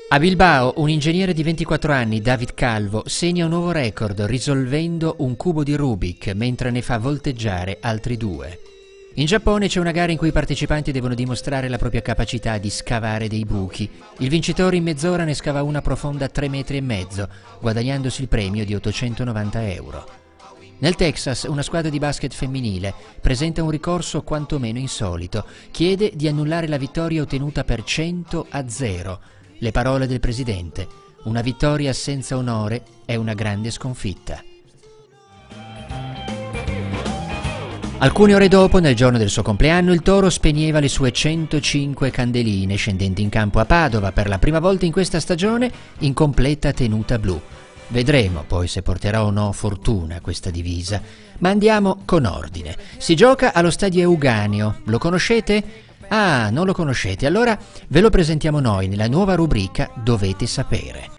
A Bilbao, un ingegnere di 24 anni, David Calvo, segna un nuovo record risolvendo un cubo di Rubik mentre ne fa volteggiare altri due. In Giappone c'è una gara in cui i partecipanti devono dimostrare la propria capacità di scavare dei buchi. Il vincitore in mezz'ora ne scava una profonda 3,5 metri, guadagnandosi il premio di 890 euro. Nel Texas, una squadra di basket femminile presenta un ricorso quantomeno insolito. Chiede di annullare la vittoria ottenuta per 100-0. Le parole del presidente: una vittoria senza onore è una grande sconfitta. Alcune ore dopo, nel giorno del suo compleanno, il Toro spegneva le sue 105 candeline, scendendo in campo a Padova per la prima volta in questa stagione in completa tenuta blu. Vedremo poi se porterà o no fortuna questa divisa. Ma andiamo con ordine. Si gioca allo stadio Euganeo. Lo conoscete? Ah, non lo conoscete? Allora ve lo presentiamo noi nella nuova rubrica Dovete sapere.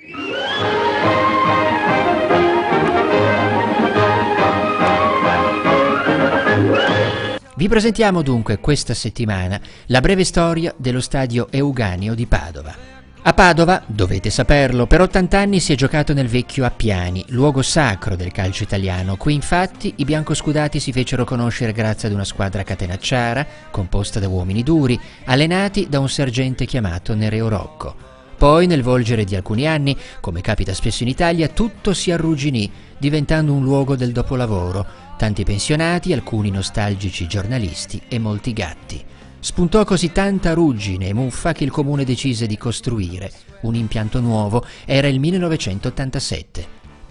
Vi presentiamo dunque questa settimana la breve storia dello stadio Euganeo di Padova. A Padova, dovete saperlo, per 80 anni si è giocato nel vecchio Appiani, luogo sacro del calcio italiano. Qui infatti i biancoscudati si fecero conoscere grazie ad una squadra catenacciara, composta da uomini duri, allenati da un sergente chiamato Nereo Rocco. Poi, nel volgere di alcuni anni, come capita spesso in Italia, tutto si arrugginì, diventando un luogo del dopolavoro. Tanti pensionati, alcuni nostalgici giornalisti e molti gatti. Spuntò così tanta ruggine e muffa che il comune decise di costruire un impianto nuovo. Era il 1987.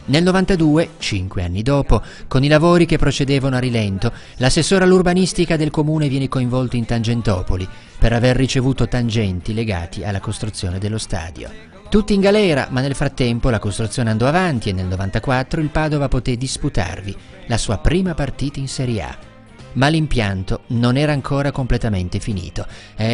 Nel 92, 5 anni dopo, con i lavori che procedevano a rilento, l'assessore all'urbanistica del comune viene coinvolto in Tangentopoli per aver ricevuto tangenti legati alla costruzione dello stadio. Tutti in galera, ma nel frattempo la costruzione andò avanti e nel 94 il Padova poté disputarvi la sua prima partita in Serie A. Ma l'impianto non era ancora completamente finito.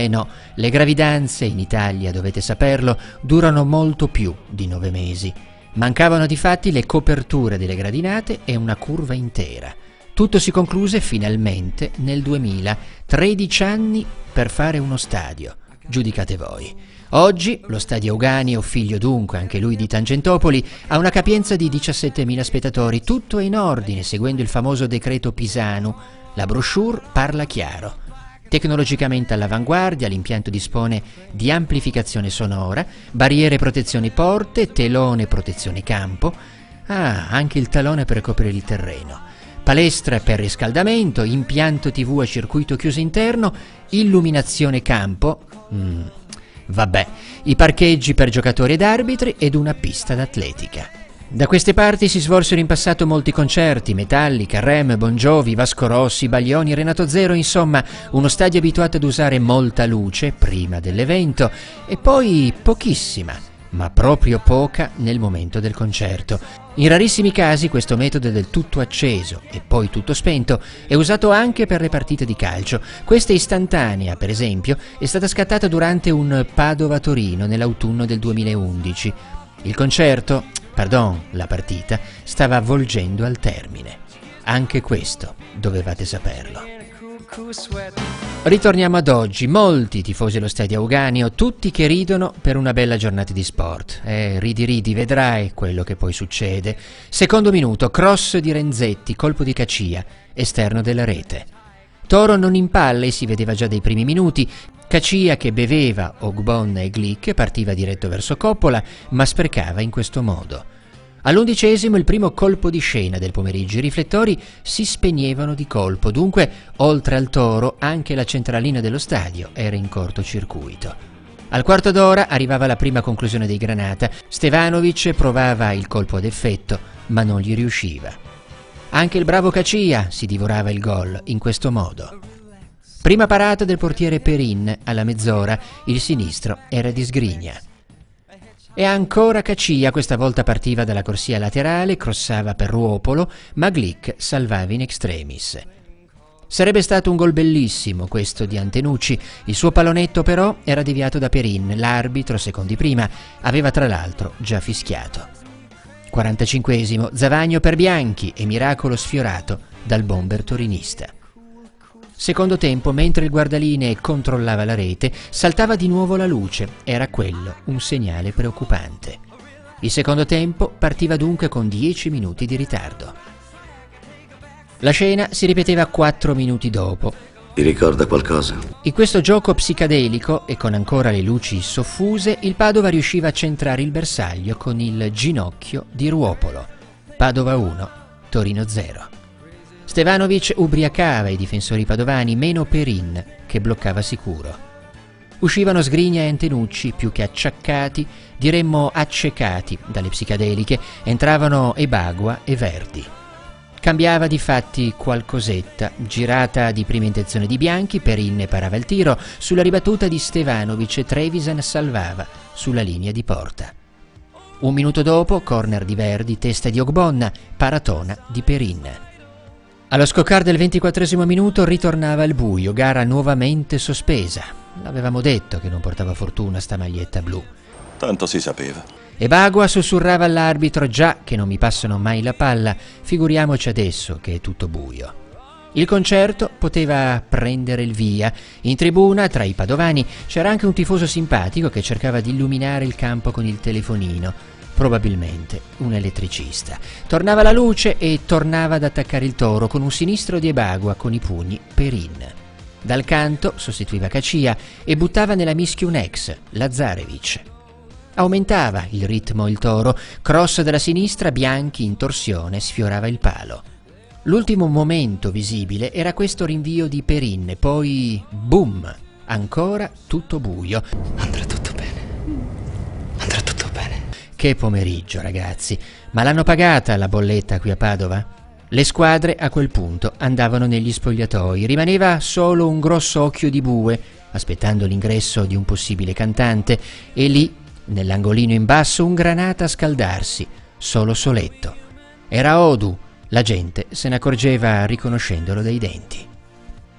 No, le gravidanze in Italia, dovete saperlo, durano molto più di 9 mesi. Mancavano difatti le coperture delle gradinate e una curva intera. Tutto si concluse finalmente nel 2000, 13 anni per fare uno stadio. Giudicate voi. Oggi lo stadio Euganeo, figlio dunque anche lui di Tangentopoli, ha una capienza di 17.000 spettatori. Tutto è in ordine, seguendo il famoso decreto Pisanu. La brochure parla chiaro. Tecnologicamente all'avanguardia, l'impianto dispone di amplificazione sonora, barriere protezione porte, telone protezione campo, anche il talone per coprire il terreno, palestra per riscaldamento, impianto TV a circuito chiuso interno, illuminazione campo, vabbè, i parcheggi per giocatori ed arbitri ed una pista d'atletica. Da queste parti si svolsero in passato molti concerti: Metallica, Rem, Bon Jovi, Vasco Rossi, Baglioni, Renato Zero, insomma uno stadio abituato ad usare molta luce prima dell'evento e poi pochissima, ma proprio poca nel momento del concerto. In rarissimi casi questo metodo del tutto acceso e poi tutto spento è usato anche per le partite di calcio. Questa istantanea, per esempio, è stata scattata durante un Padova-Torino nell'autunno del 2011. Il concerto, la partita, stava volgendo al termine. Anche questo dovevate saperlo. Ritorniamo ad oggi. Molti tifosi allo stadio Euganeo, tutti che ridono per una bella giornata di sport. Ridi, vedrai quello che poi succede. Secondo minuto, cross di Renzetti, colpo di Cacia, esterno della rete. Toro non impalla e si vedeva già dai primi minuti. Cacia, che beveva Ogbonna e Glick, partiva diretto verso Coppola, ma sprecava in questo modo. All'11° il primo colpo di scena del pomeriggio. I riflettori si spegnevano di colpo, dunque oltre al Toro anche la centralina dello stadio era in cortocircuito. Al quarto d'ora arrivava la prima conclusione dei Granata. Stevanovic provava il colpo ad effetto, ma non gli riusciva. Anche il bravo Cacia si divorava il gol in questo modo. Prima parata del portiere Perin alla mezz'ora, il sinistro era di sgrigna. E ancora Cacia, questa volta partiva dalla corsia laterale, crossava per Ruopolo, ma Glick salvava in extremis. Sarebbe stato un gol bellissimo questo di Antenucci. Il suo pallonetto però era deviato da Perin. L'arbitro, secondi prima, aveva tra l'altro già fischiato. 45° Zavagno per Bianchi e miracolo sfiorato dal bomber torinista. Secondo tempo, mentre il guardalinee controllava la rete, saltava di nuovo la luce. Era quello un segnale preoccupante. Il secondo tempo partiva dunque con 10 minuti di ritardo. La scena si ripeteva 4 minuti dopo. Ti ricorda qualcosa? In questo gioco psicadelico e con ancora le luci soffuse, il Padova riusciva a centrare il bersaglio con il ginocchio di Ruopolo. Padova 1, Torino 0. Stevanovic ubriacava i difensori padovani, meno Perin, che bloccava sicuro. Uscivano Sgrigna e Antenucci, più che acciaccati, diremmo accecati dalle psicadeliche, entravano Ebagua e Verdi. Cambiava difatti qualcosetta, girata di prima intenzione di Bianchi, Perin parava il tiro, sulla ribattuta di Stevanovic e Trevisan salvava sulla linea di porta. Un minuto dopo, corner di Verdi, testa di Ogbonna, paratona di Perin. Allo scoccar del 24° minuto ritornava il buio, gara nuovamente sospesa. L'avevamo detto che non portava fortuna sta maglietta blu. Tanto si sapeva. Ebagua sussurrava all'arbitro: già che non mi passano mai la palla, figuriamoci adesso che è tutto buio. Il concerto poteva prendere il via. In tribuna, tra i padovani, c'era anche un tifoso simpatico che cercava di illuminare il campo con il telefonino. Probabilmente un elettricista. Tornava la luce e tornava ad attaccare il Toro con un sinistro di Ebagua con i pugni Perin. Dal canto sostituiva Cacia e buttava nella mischia un ex, Lazarevic. Aumentava il ritmo il Toro, cross dalla sinistra, Bianchi in torsione sfiorava il palo. L'ultimo momento visibile era questo rinvio di Perin, poi boom, ancora tutto buio. Andrà tutto bene. Andrà tutto bene. Che pomeriggio, ragazzi, ma l'hanno pagata la bolletta qui a Padova? Le squadre a quel punto andavano negli spogliatoi, rimaneva solo un grosso occhio di bue, aspettando l'ingresso di un possibile cantante, e lì, nell'angolino in basso, un Granata a scaldarsi, solo Soletto. Era Odu, la gente se ne accorgeva riconoscendolo dai denti.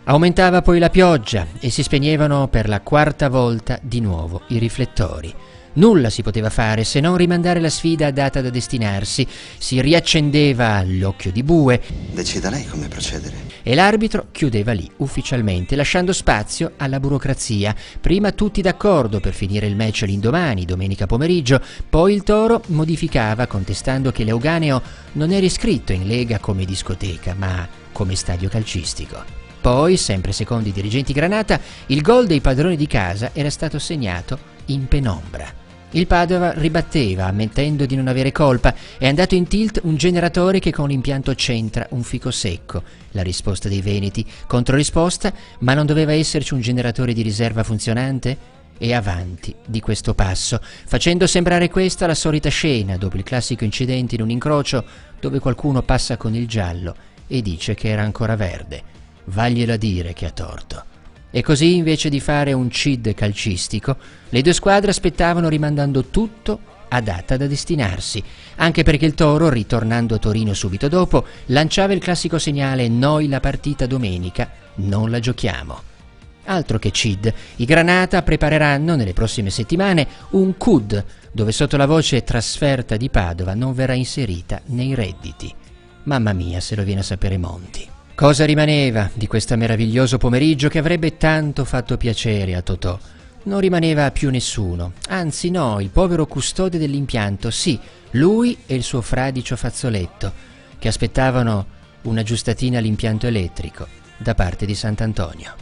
Aumentava poi la pioggia e si spegnevano per la 4ª volta di nuovo i riflettori. Nulla si poteva fare se non rimandare la sfida data da destinarsi. Si riaccendeva l'occhio di bue. Decida lei come procedere. E l'arbitro chiudeva lì, ufficialmente, lasciando spazio alla burocrazia. Prima tutti d'accordo per finire il match l'indomani, domenica pomeriggio, poi il Toro modificava contestando che l'Euganeo non era iscritto in Lega come discoteca, ma come stadio calcistico. Poi, sempre secondo i dirigenti Granata, il gol dei padroni di casa era stato segnato in penombra. Il Padova ribatteva, ammettendo di non avere colpa. È andato in tilt un generatore che con l'impianto centra un fico secco. La risposta dei veneti, controrisposta, ma non doveva esserci un generatore di riserva funzionante? E avanti di questo passo, facendo sembrare questa la solita scena dopo il classico incidente in un incrocio dove qualcuno passa con il giallo e dice che era ancora verde. Vaglielo a dire che ha torto. E così, invece di fare un CID calcistico, le due squadre aspettavano rimandando tutto a data da destinarsi, anche perché il Toro, ritornando a Torino subito dopo, lanciava il classico segnale: noi la partita domenica non la giochiamo. Altro che CID, i Granata prepareranno nelle prossime settimane un CUD, dove sotto la voce trasferta di Padova non verrà inserita nei redditi. Mamma mia, se lo viene a sapere Monti. Cosa rimaneva di questo meraviglioso pomeriggio che avrebbe tanto fatto piacere a Totò? Non rimaneva più nessuno, anzi no, il povero custode dell'impianto, sì, lui e il suo fradicio fazzoletto, che aspettavano una giustatina all'impianto elettrico da parte di Sant'Antonio.